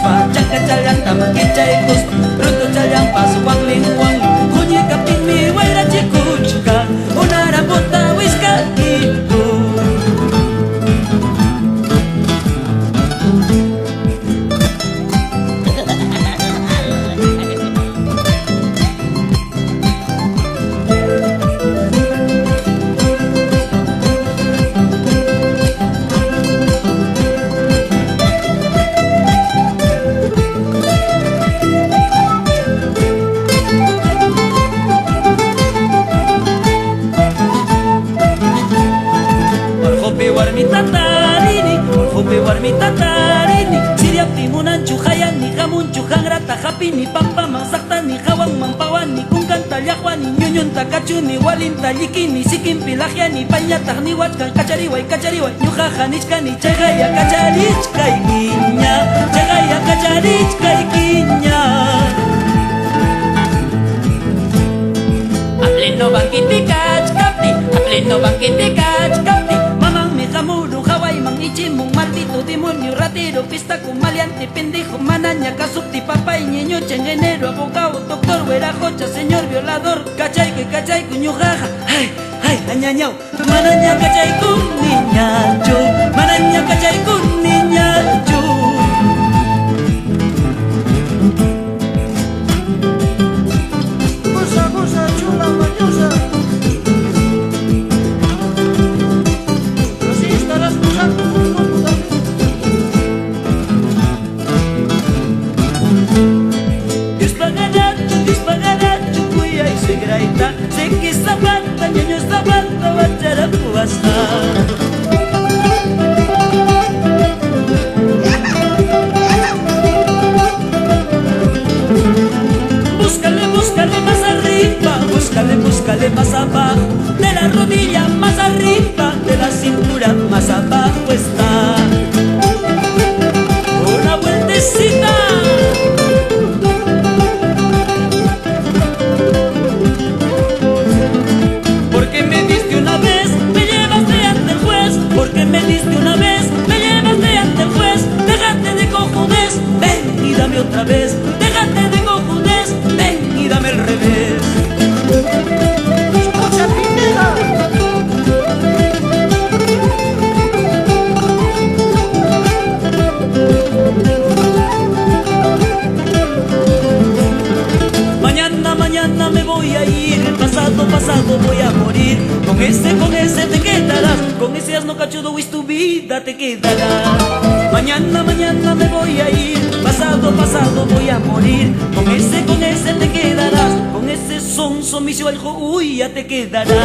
kuspa chaka chalang tamakichay kuspa ruto chalang pasuwang lingwang kunyi kapin mi waira chikuchka unara bota wiska iku. Warmita tarini siriap timunan chuhayan ni kamun chuhang rata hapi ni pampa mangsakta ni hawang mampawan ni kungkan talyakwan ni nyunyun takachu ni walin talyiki ni sikim pilahya ni panyatah ni wachkan kachariway nyuhahanichka ni chagaya kacharichkay kinya chagaya kacharichkay kinya apleno bangkitikach kapti apleno bangkitikach kapti mamang mi kamudu haway mang ichimong maldito demonio ratero pista con maleante pendejo manaña casupti papay niño chengenero abogado doctor güera jocha señor violador cachay cuño jaja ay añañao manaña cachay con niñacho manaña cachay con niñacho. Cosa chula mañosa. Así estarás usando un computador. Dispagaracho, cuya y se graita, sé que esta planta, ñaño esta planta va a echar a puasta. Búscale más abajo, de la rodilla más arriba, de la cintura más abajo está. Una vueltecita. Porque me diste una vez, me llevaste ante el juez. Porque me diste una vez, me llevaste ante el juez. Déjate de cojones, ven y dame otra vez. Déjate de cojones, ven y dame el revés. Escucha, Pineda. Mañana me voy a ir, pasado voy a morir. Con ese te quedarás, con ese asno cachudo y tu vida te quedará. Mañana me voy a ir, pasado voy a morir. Con ese te quedarás, con ese son micio aljo, uy, ya te quedarás.